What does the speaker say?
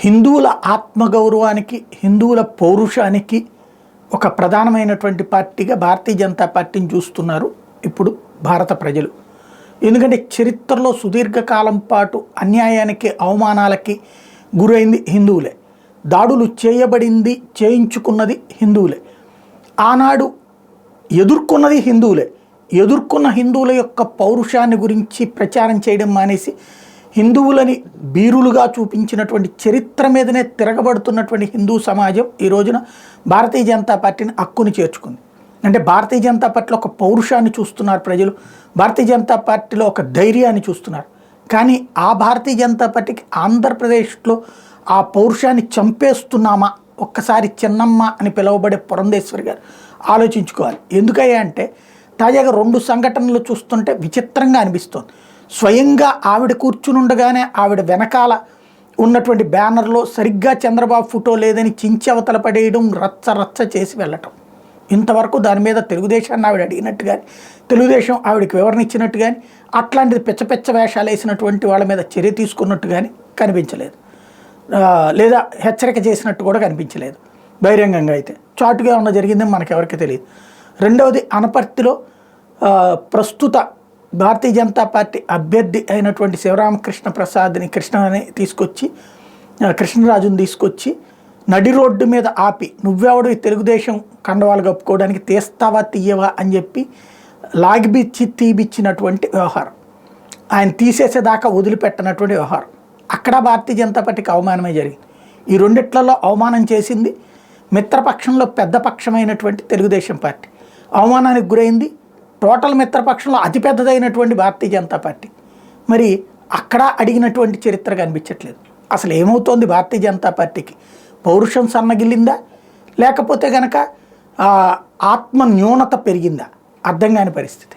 హిందువుల ఆత్మగౌరవానికి, హిందువుల పౌరుషానికి ఒక ప్రధానమైనటువంటి పార్టీగా భారతీయ జనతా పార్టీని చూస్తున్నారు ఇప్పుడు భారత ప్రజలు. ఎందుకంటే చరిత్రలో సుదీర్ఘకాలం పాటు అన్యాయానికి, అవమానాలకి గురైంది హిందువులే. దాడులు చేయించుకున్నది హిందువులే. ఆనాడు ఎదుర్కొన్నది హిందువులే. ఎదుర్కొన్న హిందువుల యొక్క పౌరుషాన్ని గురించి ప్రచారం చేయడం మానేసి హిందువులని బీరులుగా చూపించినటువంటి చరిత్ర మీదనే తిరగబడుతున్నటువంటి హిందూ సమాజం ఈ రోజున భారతీయ జనతా పార్టీని హక్కుని చేర్చుకుంది. అంటే భారతీయ జనతా పార్టీలో ఒక పౌరుషాన్ని చూస్తున్నారు ప్రజలు, భారతీయ జనతా పార్టీలో ఒక ధైర్యాన్ని చూస్తున్నారు. కానీ ఆ భారతీయ జనతా పార్టీకి ఆంధ్రప్రదేశ్లో ఆ పౌరుషాన్ని చంపేస్తున్నామా? ఒక్కసారి చిన్నమ్మ అని పిలువబడే పురంధేశ్వరి గారు ఆలోచించుకోవాలి. ఎందుకయ్యా అంటే తాజాగా 2 సంఘటనలు చూస్తుంటే విచిత్రంగా అనిపిస్తోంది. స్వయంగా ఆవిడ కూర్చుని ఉండగానే ఆవిడ వెనకాల ఉన్నటువంటి బ్యానర్లో సరిగ్గా చంద్రబాబు ఫోటో లేదని చించవతల పడేయడం, రచ్చ చేసి వెళ్ళటం. ఇంతవరకు దాని మీద తెలుగుదేశాన్ని ఆవిడ అడిగినట్టు కానీ, తెలుగుదేశం ఆవిడకి వివరణ ఇచ్చినట్టు కానీ, అట్లాంటిది పెచ్చ వేషాలు వేసినటువంటి వాళ్ళ మీద చర్య తీసుకున్నట్టు కానీ కనిపించలేదు. లేదా హెచ్చరిక చేసినట్టు కూడా కనిపించలేదు. బహిరంగంగా అయితే చాటుగా ఉన్న జరిగిందని మనకెవరికి తెలియదు. రెండవది, అనపర్తిలో ప్రస్తుత భారతీయ జనతా పార్టీ అభ్యర్థి అయినటువంటి శివరామకృష్ణ ప్రసాద్ని కృష్ణరాజుని తీసుకొచ్చి నడి రోడ్డు మీద ఆపి, నువ్వెవడు తెలుగుదేశం కండవాలు కప్పుకోవడానికి, తీస్తావా తీయవా అని చెప్పి తీపిచ్చినటువంటి వ్యవహారం, ఆయన తీసేసేదాకా వదిలిపెట్టనటువంటి వ్యవహారం. అక్కడ భారతీయ జనతా పార్టీకి అవమానమే జరిగింది. ఈ రెండిట్లలో అవమానం చేసింది మిత్రపక్షంలో పెద్ద పక్షమైనటువంటి తెలుగుదేశం పార్టీ. అవమానానికి గురైంది టోటల్ మిత్రపక్షంలో అతిపెద్దదైనటువంటి భారతీయ జనతా పార్టీ. మరి అక్కడ అడిగినటువంటి చరిత్ర కనిపించట్లేదు. అసలు ఏమవుతోంది భారతీయ జనతా పార్టీకి? పౌరుషం సన్నగిల్లిందా, లేకపోతే కనుక ఆత్మ న్యూనత పెరిగిందా? అర్థం కాని పరిస్థితి.